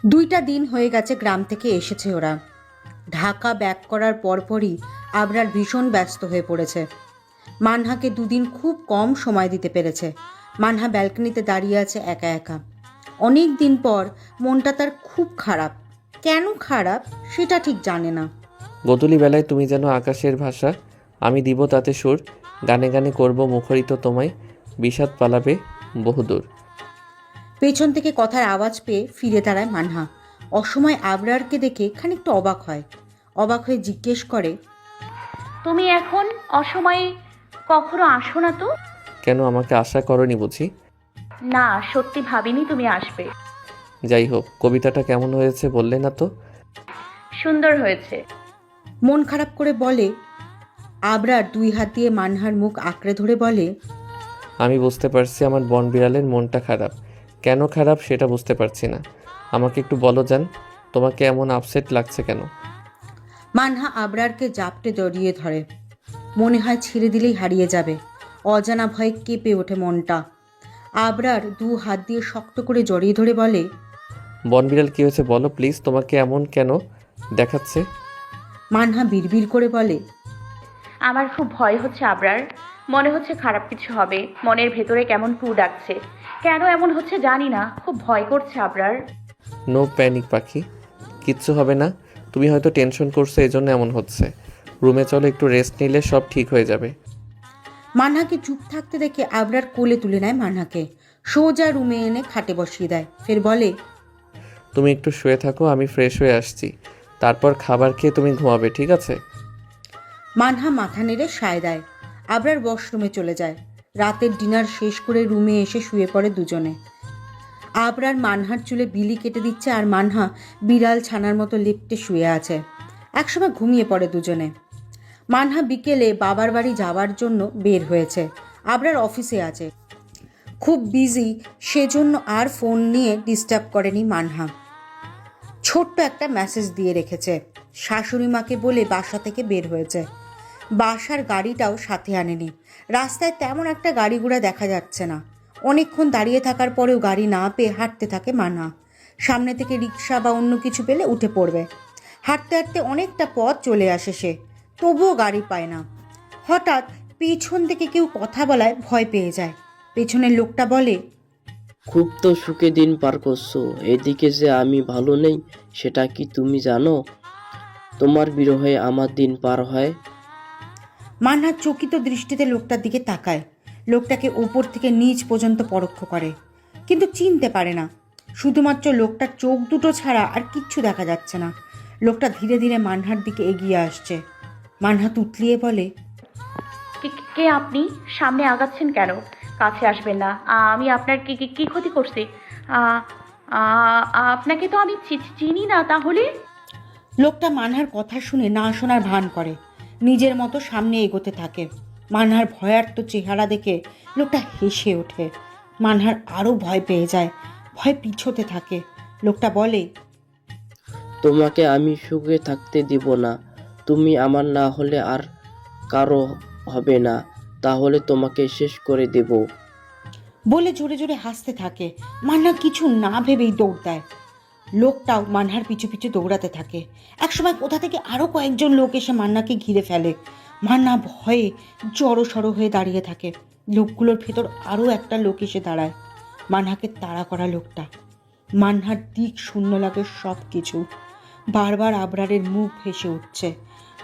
দুইটা দিন হয়ে গেছে গ্রাম থেকে এসেছে ওরা। ঢাকা ব্যাক করার পরপরই আবরার ভীষণ ব্যস্ত হয়ে পড়েছে। মানহাকে দুদিন খুব কম সময় দিতে পেরেছে। মানহা ব্যালকনিতে দাঁড়িয়ে আছে একা একা। অনেক দিন পর মনটা তার খুব খারাপ। কেন খারাপ সেটা ঠিক জানে না। গোধূলি বেলায় তুমি যেন আকাশের ভাষা, আমি দিব তাতে সুর, গানে গানে করব মুখরিত তোমায়, বিষাদ পালাবে বহুদূর। পেছন থেকে কথার আওয়াজ পেয়ে ফিরে দাঁড়ায় মানহা। অসময় আবরারকে দেখে খানিকটা অবাক হয়। অবাক হয়ে জিজ্ঞেস করে, তুমি এখন অসময়ে কখনো আসো না তো? কেন, আমাকে আশা করনি বুঝি? না, সত্যি ভাবিনি তুমি আসবে। যাই হোক, কবিতাটা কেমন হয়েছে বললে না তো? সুন্দর হয়েছে। মন খারাপ করে বলে। আবরার দুই হাত দিয়ে মানহার মুখ আঁকড়ে ধরে বলে, আমি বুঝতে পারছি আমার বন বিড়ালের মনটা খারাপ। কেন খারাপ সেটা বুঝতে পারছি না। আমাকে একটু বলো জান, তোমাকে এমন আপসেট লাগছে কেন? মানহা আবরারকে জাপটে জড়িয়ে ধরে। মনে হয় ছেড়ে দিলেই হারিয়ে যাবে। অজানা ভয়ে কেঁপে ওঠে মনটা। আবরার দু হাত দিয়ে শক্ত করে জড়িয়ে ধরে বলে, বন বিড়াল কী হয়েছে বলো প্লিজ, তোমাকে এমন কেন দেখাচ্ছে? মানহা বিড়বিড় করে বলে, আমার খুব ভয় হচ্ছে আবরার। মনে হচ্ছে খারাপ কিছু হবে। মনের ভেতরে কেমন কু ডাকছে। কেন এমন হচ্ছে জানি না, খুব ভয় করছে আবরার। নো প্যানিক পাখি, কিচ্ছু হবে না। তুমি হয়তো টেনশন করছো, এই জন্য এমন হচ্ছে। রুমে চলো, একটু রেস্ট নিলে সব ঠিক হয়ে যাবে। মানহাকে চুপ থাকতে দেখে আবরার কোলে তুলে নেয় মানহাকে। সোজা রুমে এনে খাটে বসিয়ে দেয়। ফের বলে, তুমি একটু শুয়ে থাকো, আমি ফ্রেশ হয়ে আসছি। তারপর খাবার খেয়ে তুমি ঘুমাবে, ঠিক আছে? মানহা মাথা নেড়ে সায় দেয়। আবরার ওয়াশরুমে চলে যায়। রাতের ডিনার শেষ করে রুমে এসে শুয়ে পড়ে দুজনে। আবরার মানহার চুলে বিলি কেটে দিচ্ছে আর মানহা বিড়াল ছানার মতো লিপ্টে শুয়ে আছে। একসময় ঘুমিয়ে পড়ে দুজনে। মানহা বিকেলে বাবার বাড়ি যাওয়ার জন্য বের হয়েছে। আবরার অফিসে আছে, খুব বিজি, সেজন্য আর ফোন নিয়ে ডিস্টার্ব করেনি মানহা। ছোট্ট একটা মেসেজ দিয়ে রেখেছে। শাশুড়ি মাকে বলে বাসা থেকে বের হয়েছে। বাসার গাড়িটাও সাথে আনেনি। রাস্তায় তেমন একটা গাড়ি ঘোড়া দেখা যাচ্ছে না। অনেকক্ষণ দাঁড়িয়ে থাকার পরেও গাড়ি না পেয়ে হাঁটতে থাকে মানহা। সামনে থেকে রিক্সা বা অন্য কিছু পেলে উঠে পড়বে। হাঁটতে হাঁটতে অনেকটা পথ চলে আসে সে, তবুও গাড়ি পায় না। হঠাৎ পেছন থেকে কেউ কথা বলায় ভয় পেয়ে যায়। পেছনের লোকটা বলে, খুব তো সুখে দিন পার করছো, এদিকে যে আমি ভালো নেই সেটা কি তুমি জানো? তোমার বিরহে আমার দিন পার হয়। মানহা চকিত দৃষ্টিতে লোকটার দিকে তাকায়। লোকটাকে উপর থেকে নিচ পর্যন্ত পরোক্ষ করে, কিন্তু চিনতে পারে না। শুধুমাত্র লোকটার চোখ দুটো ছাড়া আর কিচ্ছু দেখা যাচ্ছে না। লোকটা ধীরে ধীরে মানহার দিকে এগিয়ে আসছে। মানহা তুতলিয়ে বলে, কে আপনি? সামনে আগাচ্ছেন কেন? কাছে আসবেন না। আমি আপনার কি কি কি ক্ষতি করছি? আ- আপনাকে তো আমি চিনি না তাহলে। লোকটা মানহার কথা শুনে না শোনার ভান করে, নিজের মতো সামনে এগোতে থাকে। মানহার ভয়ার্ত চেহারা দেখে লোকটা হেসে ওঠে। মানহার আরও ভয় পেয়ে যায়, ভয় পিছোতে থাকে। লোকটা বলে, তোমাকে আমি সুখে থাকতে দিব না। তুমি আমার না হলে আর কারো হবে না, তাহলে তোমাকে শেষ করে দেব। বলে জোরে জোরে হাসতে থাকে। মান্না কিছু না ভেবেই দৌড় দেয়। লোকটাও মান্নার পিছু পিছু দৌড়াতে থাকে। একসময় কোথা থেকে আরও কয়েকজন লোক এসে মান্নাকে ঘিরে ফেলে। মান্না ভয়ে জড়সড় হয়ে দাঁড়িয়ে থাকে। লোকগুলোর ভেতর আরও একটা লোক এসে দাঁড়ায়। মান্নাকে তাড়া করা লোকটা। মান্নার দিক শূন্য লাগে সব কিছু। বারবার আবরারের মুখ ভেসে উঠছে।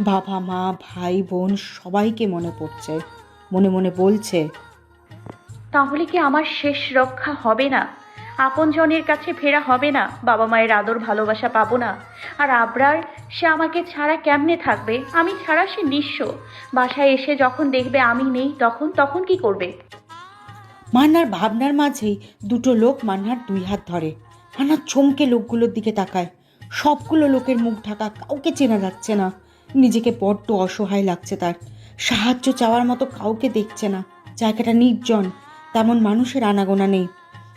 বাবা মা ভাই বোন সবাইকে মনে পড়ছে। মনে মনে বলছে, তাহলে কি আমার শেষ রক্ষা হবে না? আপনজনের কাছে ফেরা হবে না? বাবা মায়ের আদর ভালোবাসা পাবো না? আর আবরার, সে আমাকে ছাড়া কেমনে থাকবে? আমি ছাড়া সে নিঃস্ব। বাসায় এসে যখন দেখবে আমি নেই, তখন কি করবে? মান্নার ভাবনার মাঝেই দুটো লোক মান্নার দুই হাত ধরে। মান্না চমকে লোকগুলোর দিকে তাকায়। সবগুলো লোকের মুখ ঢাকা, কাউকে চেনা যাচ্ছে না। নিজেকে বড্ড অসহায় লাগছে তার। সাহায্য চাওয়ার মতো কাউকে দেখছে না। জায়গাটা নির্জন, তেমন মানুষের আনাগোনা নেই।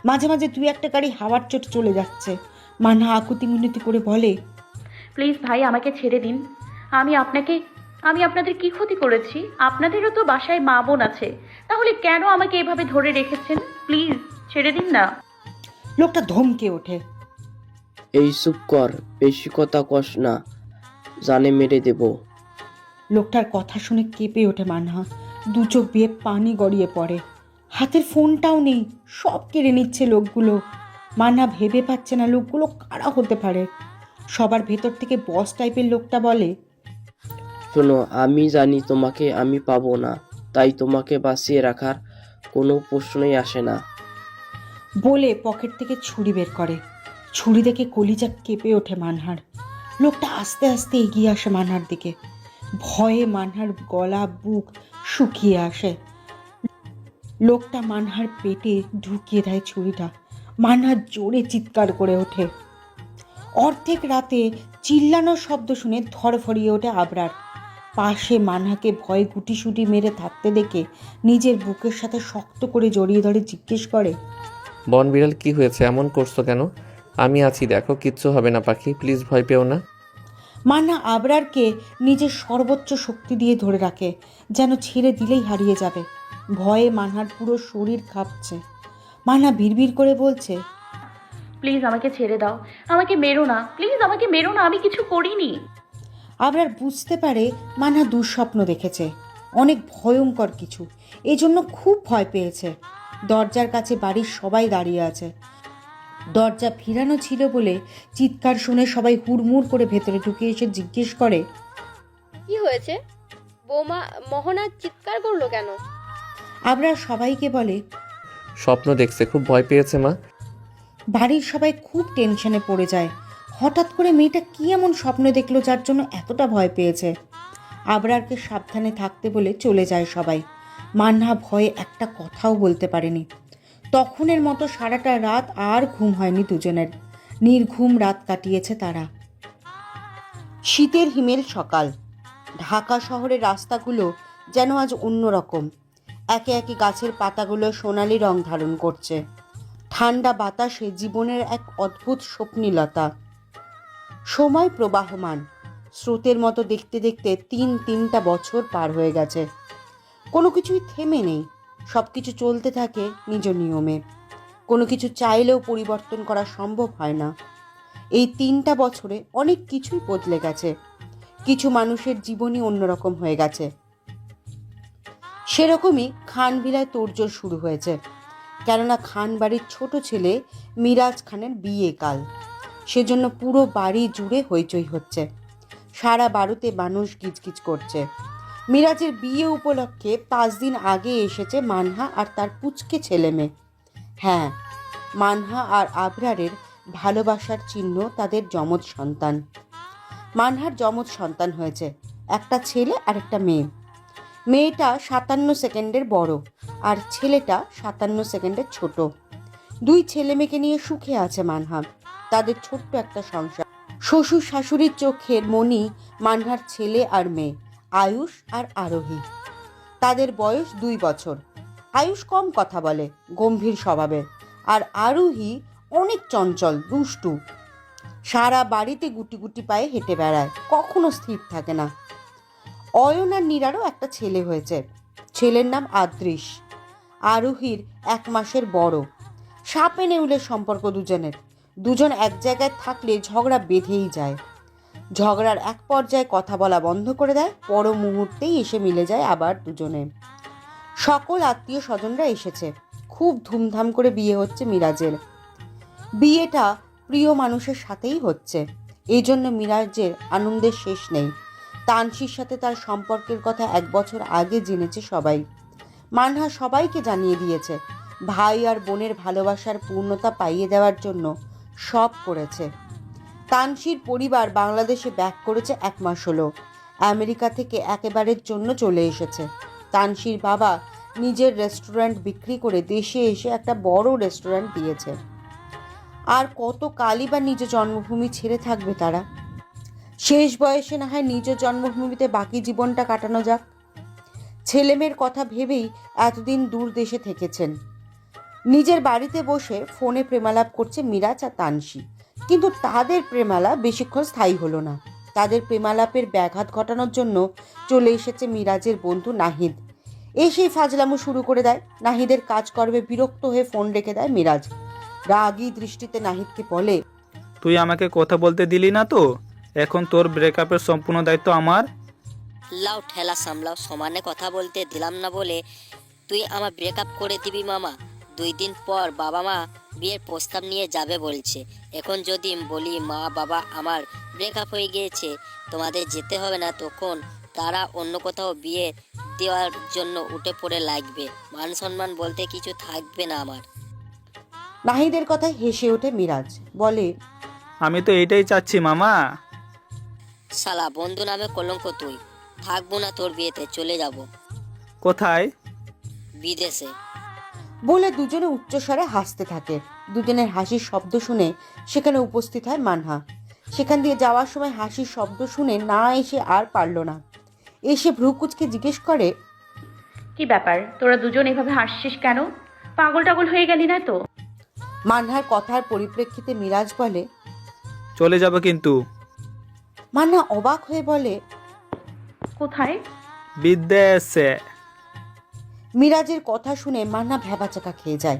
মাঝে মাঝে দুই একটা গাড়ি হাওয়ার চোটে চলে যাচ্ছে। মান্না আকুতি মিনতি করে বলে, প্লিজ ভাই, আমাকে ছেড়ে দিন। আমি আপনাকে আমি আপনাদের কি ক্ষতি করেছি? আপনাদেরও তো বাসায় মা বোন আছে, তাহলে কেন আমাকে এভাবে ধরে রেখেছেন? প্লিজ ছেড়ে দিন না। লোকটা ধমকে ওঠে। এই চুপ কর, বেশি কথা কস না, জানে মেরে দেব। লোকটার কথা শুনে কেঁপে ওঠে মানহা। দু চোখ দিয়ে পানি গড়িয়ে পড়ে। হাতের ফোনটাও নেই, সব কেড়ে নিচ্ছে লোকগুলো। মানহা ভেবে পাচ্ছে না লোকগুলো কারা হতে পারে। সবার ভেতর থেকে বস টাইপের লোকটা বলে, শোনো, আমি জানি তোমাকে আমি পাবো না, তাই তোমাকে বাঁচিয়ে রাখার কোনো প্রশ্নই আসে না। বলে পকেট থেকে ছুরি বের করে। ছুরি দেখে কলিজা কেঁপে ওঠে মানহার। লোকটা আস্তে আস্তে এগিয়ে আসে মানহার দিকে। ভয়ে মানহার গলা বুক শুকিয়ে আসে। লোকটা মানহার পেটে ঢুকিয়ে দেয় ছুরিটা। মানহার জোরে চিৎকার করে ওঠে। অর্ধেক রাতে চিল্লানোর শব্দ শুনে ধরফরিয়ে ওঠে আবরার। পাশে মানহাকে ভয়ে গুটিসুটি মেরে থাকতে দেখে নিজের বুকের সাথে শক্ত করে জড়িয়ে ধরে জিজ্ঞেস করে, বনবিড়াল কি হয়েছে, এমন করছো কেন? আমি আছি, দেখো, কিচ্ছু হবে না পাখি, প্লিজ ভয় পেও না। মান্না আবরারকে নিজের সর্বোচ্চ শক্তি দিয়ে ধরে রাখে, যেন ছেড়ে দিলেই হারিয়ে যাবে। ভয়ে মানহার পুরো শরীর কাঁপছে। মান্না বিড়বিড় করে বলছে, প্লিজ আমাকে ছেড়ে দাও, আমাকে মেরো না, প্লিজ আমাকে মেরো না, আমি কিছু করিনি। আবরার বুঝতে পারে মানহা দুঃস্বপ্ন দেখেছে, অনেক ভয়ঙ্কর কিছু, এজন্য খুব ভয় পেয়েছে। দরজার কাছে বাড়ির সবাই দাঁড়িয়ে আছে। দরজা ফিরানো ছিল বলে চিৎকার শুনে সবাই হুড়মুড় করে ভেতরে ঢুকে এসে জিজ্ঞেস করে, কি হয়েছে? বৌমা মোহনা চিৎকার করলো কেন? আবরার সবাইকে বলে, স্বপ্ন দেখছে, খুব ভয় পেয়েছে মা। বাড়ির সবাই খুব টেনশনে পড়ে যায়। হঠাৎ করে মেয়েটা কি এমন স্বপ্ন দেখলো যার জন্য এতটা ভয় পেয়েছে। আবরারকে সাবধানে থাকতে বলে চলে যায় সবাই। মান্না ভয়ে একটা কথাও বলতে পারেনি। তখনের মতো সারাটা রাত আর ঘুম হয়নি দুজনের। নির্ঘুম রাত কাটিয়েছে তারা। শীতের হিমেল সকাল। ঢাকা শহরের রাস্তাগুলো যেন আজ অন্যরকম। একে একে গাছের পাতাগুলো সোনালি রং ধারণ করছে। ঠান্ডা বাতাসে জীবনের এক অদ্ভুত স্বপ্নিলতা। সময় প্রবাহমান। স্রোতের মতো দেখতে দেখতে তিনটা বছর পার হয়ে গেছে। কোনো কিছুই থেমে নেই, সব কিছু চলতে থাকে নিজ নিয়মে। কোনো কিছু চাইলেও পরিবর্তন করা সম্ভব হয় না। এই 3টা বছরে অনেক কিছুই বদলে গেছে। কিছু মানুষের জীবনই অন্যরকম হয়ে গেছে। সেরকমই খানভিলায় তোড়জোড় শুরু হয়েছে। কেননা খান বাড়ির ছোট ছেলে মিরাজ খানের বিয়ে কাল, সেজন্য পুরো বাড়ি জুড়ে হইচই হচ্ছে। সারা বাড়িতে মানুষ গিজগিজ করছে। মিরাজের বিয়ে উপলক্ষে 5 দিন আগে এসেছে মানহা আর তার পুচকে ছেলে মেয়ে। হ্যাঁ, মানহা আর আবরারের ভালোবাসার চিহ্ন তাদের যমজ সন্তান। মানহার যমজ সন্তান হয়েছে, একটা ছেলে আর একটা মেয়ে। মেয়েটা 57 সেকেন্ডের বড় আর ছেলেটা 57 সেকেন্ডের ছোট। 2 ছেলে মেয়েকে নিয়ে সুখে আছে মানহা। তাদের ছোট্ট একটা সংসার। শ্বশুর শাশুড়ির চোখের মণি মানহার ছেলে আর মেয়ে, আয়ুষ আর আরোহী। তাদের বয়স 2 বছর। আয়ুষ কম কথা বলে, গম্ভীর স্বভাবের, আর আরোহী অনেক চঞ্চল, দুষ্টু। সারা বাড়িতে গুটি গুটি পায়ে হেঁটে বেড়ায়, কখনো স্থির থাকে না। অয়ন আর নীরারও একটা ছেলে হয়েছে। ছেলের নাম আদৃশ। আরোহীর 1 মাসের বড়। সাপে নেউলের সম্পর্ক দুজনের। দুজন এক জায়গায় থাকলে ঝগড়া বেঁধেই যায়। ঝগড়ার এক পর্যায়ে কথা বলা বন্ধ করে দেয়, পর মুহূর্তেই এসে মিলে যায় আবার দুজনে। সকল আত্মীয় স্বজনরা এসেছে। খুব ধুমধাম করে বিয়ে হচ্ছে মিরাজের। বিয়েটা প্রিয় মানুষের সাথেই হচ্ছে, এই জন্য মিরাজের আনন্দের শেষ নেই। তানসির সাথে তার সম্পর্কের কথা 1 বছর আগে জেনেছে সবাই। মানহা সবাইকে জানিয়ে দিয়েছে। ভাই আর বোনের ভালোবাসার পূর্ণতা পাইয়ে দেওয়ার জন্য সব করেছে। তানসির পরিবার বাংলাদেশে ব্যাক করেছে 1 মাস হলো। আমেরিকা থেকে একেবারের জন্য চলে এসেছে। তানসির বাবা নিজের রেস্টুরেন্ট বিক্রি করে দেশে এসে একটা বড় রেস্টুরেন্ট দিয়েছে। আর কত কালই বা নিজ জন্মভূমি ছেড়ে থাকবে তারা। শেষ বয়সে না হয় নিজ জন্মভূমিতে বাকি জীবনটা কাটানো যাক। ছেলেমেয়ের কথা ভেবেই এতদিন দূর দেশে থেকেছেন। নিজের বাড়িতে বসে ফোনে প্রেমালাপ করছে মিরাজ আর তানসি, কিন্তু তাদের প্রেমালাপ বেশিক্ষণ স্থায়ী হলো না। তাদের প্রেমালাপের ব্যাঘাত ঘটানোর জন্য চলে এসেছে মিরাজের বন্ধু নাহিদ। এসেই ফাজলামো শুরু করে দেয়। নাহিদের কাজকর্মে বিরক্ত হয়ে ফোন রেখে দেয় মিরাজ। রাগী দৃষ্টিতে নাহিদকে বলে, তুই আমাকে কথা বলতে দিলি না তো? এখন তোর ব্রেকআপের সম্পূর্ণ দায়িত্ব আমার। লাও ঠেলা সামলাও, সমানে কথা বলতে দিলাম না বলে তুই আমার ব্রেকআপ করে দিবি মামা? 2 দিন পর বাবা মা বিয়ের প্রস্তাব নিয়ে যাবে বলছে। এখন যদি বলি মা বাবা আমার ব্রেকআপ হয়ে গিয়েছে, তোমাদের যেতে হবে না, তখন তারা অন্য কোথাও বিয়ে দেওয়ার জন্য উঠে পড়ে লাগবে। মান সম্মান বলতে কিছু থাকবে না আমার। নাহিদের কথায় হেসে ওঠে মিরাজ, বলে, আমি তো এইটাই চাচ্ছি মামা। শালা বন্ধু নামে কলঙ্ক তুই। থাকবো না তোর বিয়েতে, চলে যাব কোথায়? বিদেশে। বলে দুজনে উচ্চস্বরে হাসতে থাকে। দুজনের হাসির শব্দ শুনে সেখানে উপস্থিত হয় মানহা। সেখান দিয়ে যাওয়ার সময় হাসির শব্দ শুনে না এসে আর পারল না। এসে ভ্রুকুচকে জিজ্ঞেস করে, কি ব্যাপার, তোরা দুজন এভাবে হাসছিস কেন? পাগল টাগল হয়ে গেলি না তো? মানহার কথার পরিপ্রেক্ষিতে মিরাজ বলে, চলে যাব কিন্তু। মানহা অবাক হয়ে বলে, কোথায়? বিদেশে। মিরাজের কথা শুনে মান্না ভ্যাবাচাকা খেয়ে যায়।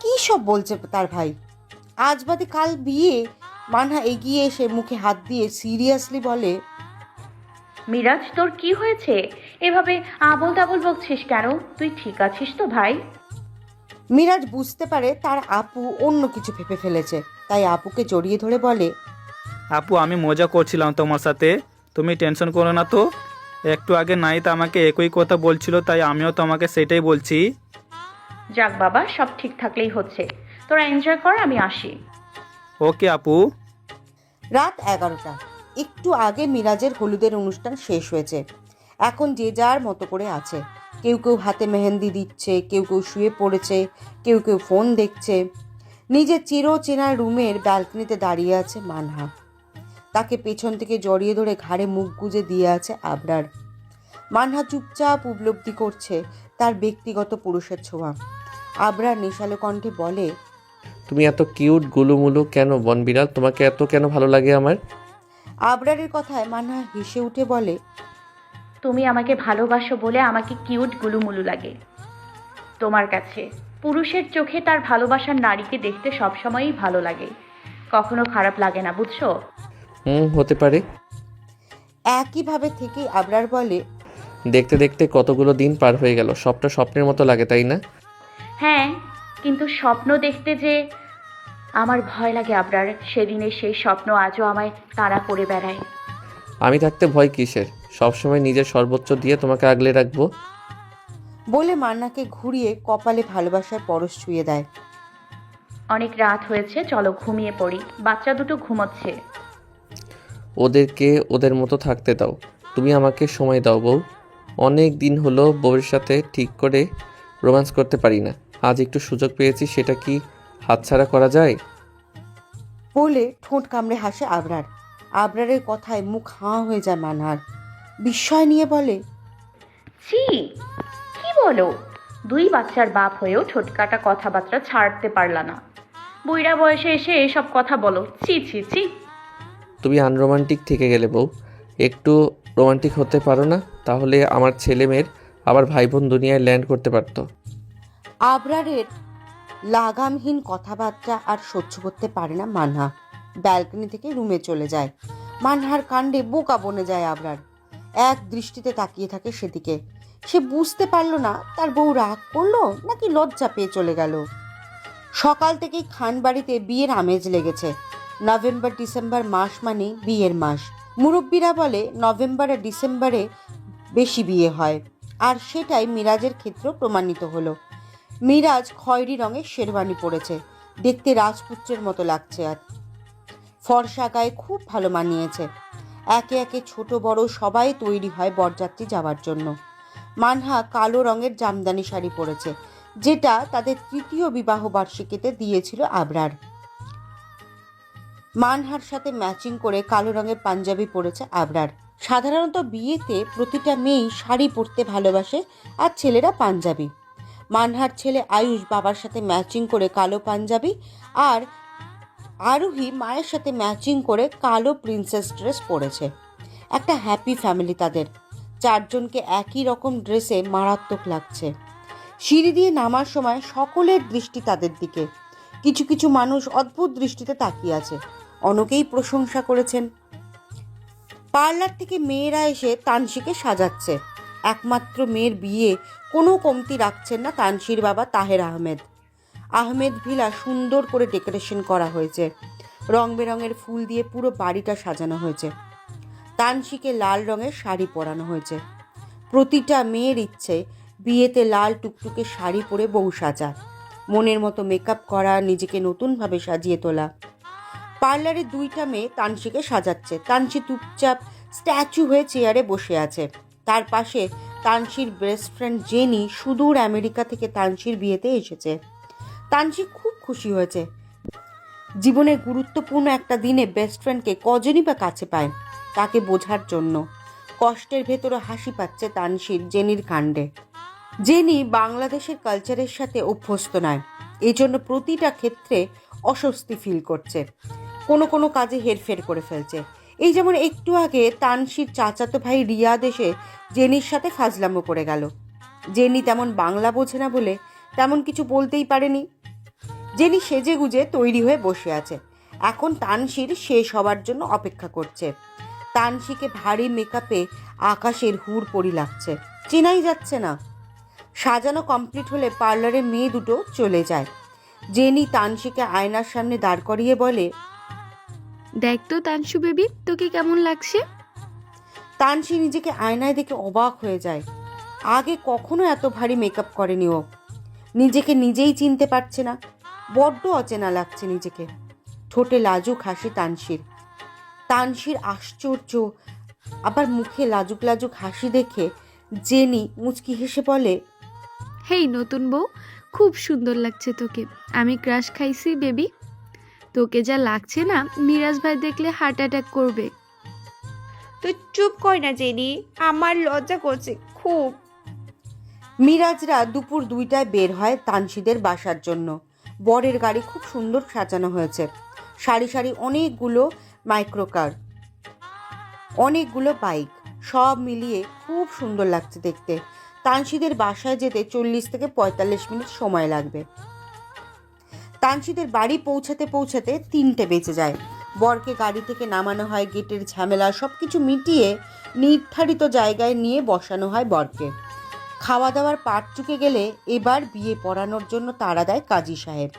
কি সব বলছে তার ভাই? আজ বাদে কাল বিয়ে। মান্না এগিয়ে এসে মুখে হাত দিয়ে সিরিয়াসলি বলে, মিরাজ, তোর কি হয়েছে? এভাবে আবল তাবল বকছিস কেন? তুই ঠিক আছিস তো ভাই? মিরাজ বুঝতে পারে তার আপু অন্য কিছু ভেবে ফেলেছে, তাই আপুকে জড়িয়ে ধরে বলে, আপু, আমি মজা করছিলাম তোমার সাথে, তুমি টেনশন করো না তো। একটু আগে নাহিদ আমাকে একই কথা বলছিল, তাই আমিও তোমাকে সেটাই বলছি। যাক বাবা, সব ঠিক থাকলেই হচ্ছে। তোরা এনজয় কর, আমি আসি। ওকে আপু। রাত 11টা। একটু আগে মিরাজের হলুদের অনুষ্ঠান শেষ হয়েছে। এখন যে যার মতো করে আছে। কেউ কেউ হাতে মেহেন্দি দিচ্ছে, কেউ কেউ শুয়ে পড়েছে, কেউ কেউ ফোন দেখছে। নিজের চিরচেনা রুমের ব্যালকনিতে দাঁড়িয়ে আছে মানহা। তাকে পেছন থেকে জড়িয়ে ধরে ঘাড়ে মুখ গুজে দিয়ে আছে আবরার। মানহা চুপচাপ উপলব্ধি করছে তার ব্যক্তিগত পুরুষের ছোঁয়া। আবরার নেশালো কণ্ঠে বলে, তুমি এত কিউট গুলুমুলু কেন বনবিড়াল? তোমাকে এত কেন ভালো লাগে আমার? আবরারের কথায় মানহা হেসে উঠে বলে, তুমি আমাকে ভালোবাসো বলে আমাকে কিউট গুলুমুলু লাগে তোমার কাছে। পুরুষের চোখে তার ভালোবাসার নারীকে দেখতে সবসময়ই ভালো লাগে, কখনো খারাপ লাগে না, বুঝছো? হতে পারে। একইভাবে থেকেই আবরার বলে, দেখতে দেখতে কতগুলো দিন পার হয়ে গেল, সবটা স্বপ্নের মতো লাগে, তাই না? হ্যাঁ, কিন্তু স্বপ্ন দেখতে যে আমার ভয় লাগে আবরার। সেদিনের সেই স্বপ্ন আজও আমায় তাড়া করে বেড়ায়। আমি থাকতে ভয় কিসের? সবসময় নিজের সর্বোচ্চ দিয়ে তোমাকে আগলে রাখবো। বলে মান্নাকে ঘুরিয়ে কপালে ভালোবাসার পরশ ছুঁয়ে দেয়। অনেক রাত হয়েছে, চলো ঘুমিয়ে পড়ি। বাচ্চা দুটো ঘুমোচ্ছে। ওদেরকে ওদের মতো থাকতে দাও। তুমি আমাকে সময় দাও বউ। অনেক দিন হলো বউয়ের সাথে ঠিক করে রোম্যান্স করতে পারি না। আজ একটু সুযোগ পেয়েছি, সেটা কি হাতছাড়া করা যায়? বলে ঠোঁট কামড়ে হাসে আবরার। আবরারের কথায় মুখ হাঁ হয়ে যায় মানহার। বিস্ময় নিয়ে বলে, ছি, কি বলো? 2 বাচ্চার বাপ হয়েও ছোটকাটা কথাবার্তা ছাড়তে পারলা না। বুইড়া বয়সে এসে এসব কথা বলো, ছি ছি ছি। তুমি আনরোমান্টিক থেকে গেলে বউ। একটু রোমান্টিক হতে পারো না? তাহলে আমার ছেলে মেয়ের আবার ভাই বোন দুনিয়ায় ল্যান্ড করতে পারতো। আবরারের লাগামহীন কথাবার্তা আর সহ্য করতে পারে না মানহা। ব্যালকনি থেকে রুমে চলে যায়। মানহার কাণ্ডে বোকা বনে যায় আবরার। এক দৃষ্টিতে তাকিয়ে থাকে সেদিকে। সে বুঝতে পারল না তার বউ রাগ করলো নাকি লজ্জা পেয়ে চলে গেল। সকাল থেকেই খান বাড়িতে বিয়ের আমেজ লেগেছে। নভেম্বর ডিসেম্বর মাস মানে বিয়ের মাস। মুরব্বীরা বলে নভেম্বর আর ডিসেম্বরে বেশি বিয়ে হয়, আর সেটাই মিরাজের ক্ষেত্রেও প্রমাণিত হলো। মিরাজ খয়েরি রঙের শেরওয়ানি পরেছে, দেখতে রাজপুত্রের মতো লাগছে। আর ফর্সা গায়ে খুব ভালো মানিয়েছে। একে একে ছোট বড় সবাই তৈরি হয় বরযাত্রী যাওয়ার জন্য। মানহা কালো রঙের জামদানি শাড়ি পরেছে, যেটা তাদের 3য় বিবাহ বার্ষিকীতে দিয়েছিল আবরার। মানহার সাথে ম্যাচিং করে কালো রঙের পাঞ্জাবি পরেছে আবরার। সাধারণত বিয়েতে প্রতিটা মেয়েই শাড়ি পরতে ভালোবাসে, আর ছেলেরা পাঞ্জাবি। মানহার ছেলে আয়ুষ বাবার সাথে ম্যাচিং করে কালো পাঞ্জাবি আর আরোহী মায়ের সাথে ম্যাচিং করে কালো প্রিন্সেস ড্রেস পরেছে। একটা হ্যাপি ফ্যামিলি তাদের। চারজনকে একই রকম ড্রেসে মারাত্মক লাগছে। সিঁড়ি দিয়ে নামার সময় সকলের দৃষ্টি তাদের দিকে। কিছু কিছু মানুষ অদ্ভুত দৃষ্টিতে তাকিয়ে আছে, অনেকেই প্রশংসা করেছেন। পার্লার থেকে মেয়েরা এসে তানসিকে সাজাচ্ছে। একমাত্র মেয়ের বিয়ে, কোনো কমতি রাখছেন না তানসির বাবা তাহের আহমেদ। আহমেদ ভিলা সুন্দর করে ডেকোরেশন করা হয়েছে, রং বেরঙের ফুল দিয়ে পুরো বাড়িটা সাজানো হয়েছে। তানসিকে লাল রঙের শাড়ি পরানো হয়েছে। প্রতিটা মেয়ের ইচ্ছে বিয়েতে লাল টুকটুকে শাড়ি পরে বউ সাজা, মনের মতো মেকআপ করা, নিজেকে নতুনভাবে সাজিয়ে তোলা। পার্লারে দুইটা মেয়ে তানসিকে সাজাচ্ছে। তানসি চুপচাপ স্ট্যাচু হয়ে চেয়ারে বসে আছে। তার পাশে তানসির বেস্ট ফ্রেন্ড জেনি সুদূর আমেরিকা থেকে তানসির বিয়েতে এসেছে। তানসি খুব খুশি হয়েছে। জীবনের গুরুত্বপূর্ণ একটা দিনে বেস্ট ফ্রেন্ডকে কজনই বা কাছে পায়, তাকে বোঝার জন্য। কষ্টের ভেতরে হাসি পাচ্ছে তানসির জেনির কাণ্ডে। জেনি বাংলাদেশের কালচারের সাথে অভ্যস্ত নয়, এই জন্য প্রতিটা ক্ষেত্রে অস্বস্তি ফিল করছে। কোনো কোনো কাজে হেরফের করে ফেলছে। এই যেমন একটু আগে তানসির চাচাতো ভাই রিয়াদ এসে জেনির সাথে ফাজলামো করে গেল। জেনি তেমন বাংলা বোঝে না বলে তেমন কিছু বলতেই পারেনি। জেনি সেজে গুজে তৈরি হয়ে বসে আছে। এখন তানসির শেষ হওয়ার জন্য অপেক্ষা করছে। তানসিকে ভারী মেকআপে আকাশের হুড় পরি লাগছে, চেনাই যাচ্ছে না। সাজানো কমপ্লিট হলে পার্লারে মেয়ে দুটো চলে যায়। জেনি তানসিকে আয়নার সামনে দাঁড় করিয়ে বলে, দেখ তো তানসু বেবি, তোকে কেমন লাগছে? তানসি নিজেকে আয়নায় দেখে অবাক হয়ে যায়। আগে কখনো এত ভারী মেকআপ করেনি ও। নিজেকে নিজেই চিনতে পারছে না, বড্ড অচেনা লাগছে নিজেকে। ঠোঁটে লাজুক হাসি তানসির। তানসির আশ্চর্য, আবার মুখে লাজুক লাজুক হাসি দেখে জেনি মুচকি হেসে বলে, হেই নতুন বউ, খুব সুন্দর লাগছে তোকে। আমি ক্রাশ খাইছি বেবি। তোকে যা লাগছে না, মিরাজ ভাই দেখলে হার্ট অ্যাটাক করবে। তুই চুপ কর না জেনি, আমার লজ্জা করছে খুব। মিরাজরা দুপুর 2টায় বের হয় তানসিদের বাসার জন্য। বরের গাড়ি খুব সুন্দর সাজানো হয়েছে। সারি সারি অনেকগুলো মাইক্রোকার, অনেকগুলো বাইক, সব মিলিয়ে খুব সুন্দর লাগছে দেখতে। তানসিদের বাসায় যেতে 40 থেকে 45 মিনিট সময় লাগবে। তানসিদের বাড়ি পৌঁছাতে পৌঁছাতে 3টে বেজে যায়। বরকে গাড়ি থেকে নামানো হয়, গেটের ঝামেলা সব কিছু মিটিয়ে নির্ধারিত জায়গায় নিয়ে বসানো হয় বরকে। খাওয়া দাওয়ার পাট চুকে গেলে এবার বিয়ে পড়ানোর জন্য তাড়া দেয় কাজী সাহেব।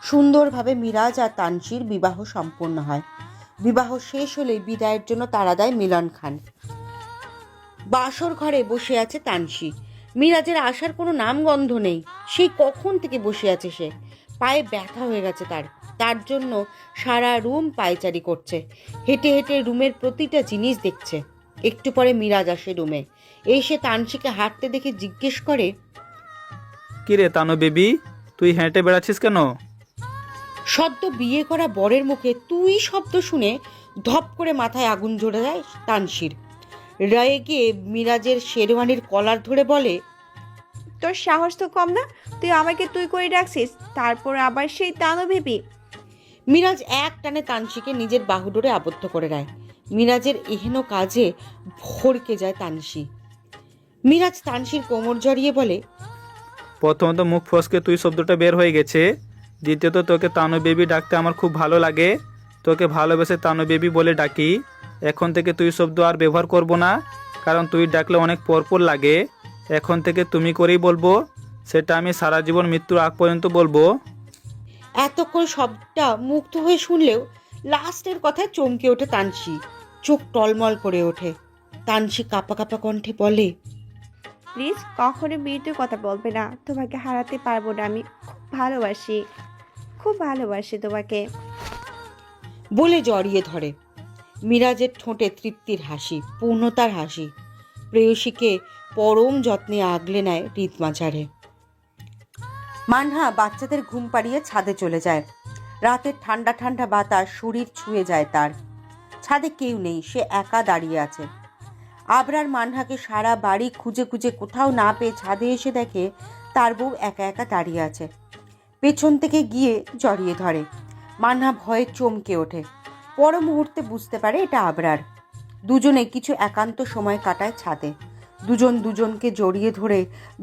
সুন্দরভাবে মিরাজ আর তানসির বিবাহ সম্পন্ন হয়। বিবাহ শেষ হলে বিদায়ের জন্য তাড়া দেয় মিলন খান। বাসর ঘরে বসে আছে তানসি। মিরাজের আসার কোনো নামগন্ধ নেই। সেই কখন থেকে বসে আছে সে। পায়ে ব্যথা হয়ে গেছে তার জন্য সারা রুম পায়চারি করছে। হেঁটে হেঁটে রুমের প্রতিটা জিনিস দেখছে। একটু পরে মিরাজ আসে রুমে। এসে তানসিকে হাঁটতে দেখে জিজ্ঞেস করে, কিরে তানু বেবি, তুই হেঁটে বেড়াচ্ছিস কেন? সদ্য বিয়ে করা বরের মুখে তুই শব্দ শুনে ধপ করে মাথায় আগুন জ্বলে যায় তানসির। রেগে মিরাজের শেরওয়ানির কলার ধরে বলে, তোর সাহস তো কম না, তুই আমাকে তুই করে ডাকছিস, তারপর আবার সেই তানু ভেবি। মিরাজ এক টানে তানসিকে নিজের বাহুডোরে আবদ্ধ করে দেয়। মিরাজের এহেন কাজে ভড়কে যায় তানসি। মিরাজ তানসির কোমর জড়িয়ে বলে, প্রথমত মুখ ফসকে তুই শব্দটা বের হয়ে গেছে। দ্বিতীয়ত তোকে তানু বেবি ডাকতে আমার খুব ভালো লাগে। তোকে ভালোবেসে তানু বেবি বলে ডাকি। এখন থেকে তুই শব্দ আর ব্যবহার করব না, কারণ তুই ডাকলে অনেক পরপর লাগে। এখন থেকে তুমি করেই বলবো, সেটা আমি সারা জীবন মৃত্যুর আগ পর্যন্ত বলবো। এতক্ষণ সবটা মুগ্ধ হয়ে শুনলেও লাস্টের কথায় চমকে ওঠে তানসি। চোখ টলমল করে ওঠে। তানসি কাঁপা কাঁপা কণ্ঠে বলে, প্লিজ কখনো বিয়েতে কথা বলবে না, তোমাকে হারাতে পারবো না। আমি খুব ভালোবাসি তোমাকে। বলে জড়িয়ে ধরে। মিরাজের ঠোঁটে তৃপ্তির হাসি, পূর্ণতার হাসি। প্রেয়সীকে পরম যত্নে আগলে নেয় হৃদমাঝারে। মানহা বাচ্চাদের ঘুম পাড়িয়ে ছাদে চলে যায়। রাতের ঠান্ডা ঠান্ডা বাতাস শরীর ছুঁয়ে যায় তার। ছাদে কেউ নেই, সে একা দাঁড়িয়ে আছে। আবরার মানহাকে সারা বাড়ি খুঁজে খুঁজে কোথাও না পেয়ে ছাদে এসে দেখে তার বউ একা একা দাঁড়িয়ে আছে। পেছন থেকে গিয়ে জড়িয়ে ধরে। মানহা ভয়ে চমকে ওঠে। পর মুহূর্তে বুঝতে পারে এটা আবরার। দুজনে কিছু একান্ত সময় কাটায় ছাদে। দুজন দুজনকে জড়িয়ে ধরে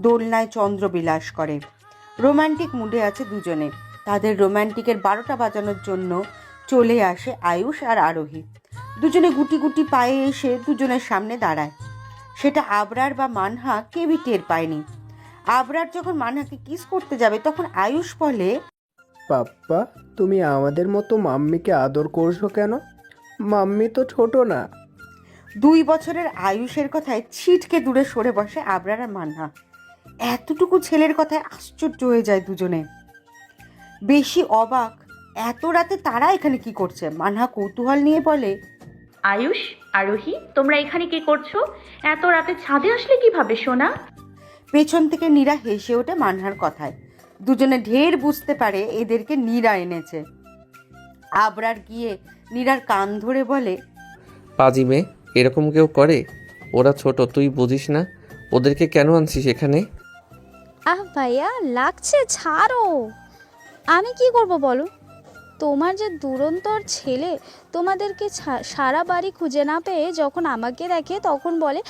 দোলনায় চন্দ্রবিলাস করে। রোম্যান্টিক মুডে আছে দুজনে। তাদের রোম্যান্টিকের 12টা বাজানোর জন্য চলে আসে আয়ুষ আর আরোহী। দুজনে গুটি গুটি পায়ে এসে দুজনের সামনে দাঁড়ায়। সেটা আবরার বা মানহা কেউই টের পায়নি। আবরার যখন মানহাকে কিস করতে যাবে তখন আয়ুষ বলে, পাপ্পা, তুমি আমাদের মতো মাম্মিকে আদর করছো কেন? মাম্মি তো ছোট না। 2 বছরের আয়ুষের কথায় ছিটকে দূরে সরে বসে আবরার আর মানহা। এতটুকু ছেলের কথায় আশ্চর্য হয়ে যায় দুজনে। বেশি অবাক, এত রাতে তারা এখানে কি করছে? মানহা কৌতূহল নিয়ে বলে, আয়ুষ, আরোহী, তোমরা এখানে কি করছো? এত রাতে ছাদে আসলে কিভাবে সোনা? পেছন থেকে নীরা হেসে ওঠে মানহার কথায়। দুজনে ঢের বুঝতে পারে এদেরকে নীরা এনেছে। আবরার গিয়ে নীরার কান ধরে বলে, পাজি মেয়ে, এরকম কেউ করে? ওরা ছোট, তুই বুঝিস না? ওদেরকে কেন আনছিস এখানে? আহ ভাইয়া, লাগছে, ছাড়ো। আমি কি করব বলো? তোমার যে দুরন্তর ছেলে তোমাদেরকে সারা বাড়ি খুঁজে না পেয়ে যখন আমাকে দেখে তখন বলে,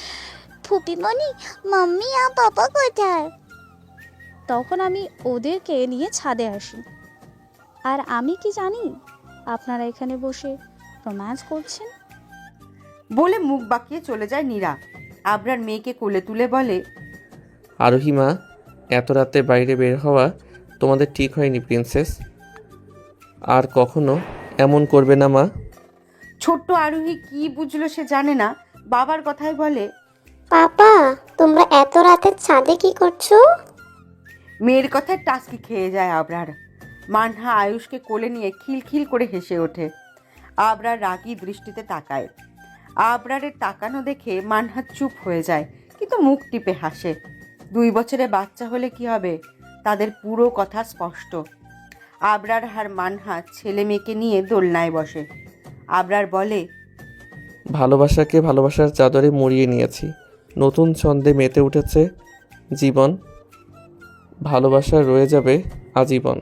ফুপিমণি, মাম্মি আর পাপা কোথায়? তখন আমি ওদেরকে নিয়ে ছাদে আসি। আর আমি কি জানি আপনারা এখানে বসে রোম্যান্স করছেন? বলে মুখ বাঁকিয়ে চলে যায় নীরা। আবরার মেয়েকে কোলে তুলে বলে, আরোহী মা, এত রাতে বাইরে বের হওয়া তোমাদের ঠিক হয়নি প্রিন্সেস। আর কখনো এমন করবে না মা। ছোট্ট আরোহী কি বুঝলো সে জানে না, বাবার কথাই বলে, পাপা, তোমরা এত রাতে ছাদে কি করছো? মেয়ের কথায় টাস্কি খেয়ে যায় আবরার। মানহা আয়ুষকে কোলে নিয়ে খিলখিল করে হেসে ওঠে। আবরার রাগী দৃষ্টিতে তাকায়। আবরারের তাকানো দেখে মানহা চুপ হয়ে যায়, কিন্তু মুখ টিপে হাসে। 2 বছরের বাচ্চা হলে কি হবে, তাদের পুরো কথা স্পষ্ট। আবরার আর মানহা ছেলে মেয়েকে নিয়ে দোলনায় বসে। আবরার বলে, ভালোবাসাকে ভালোবাসার চাদরে মুড়িয়ে নিয়েছি। নতুন ছন্দে মেতে উঠেছে জীবন। ভালোবাসা রয়ে যাবে আজীবন।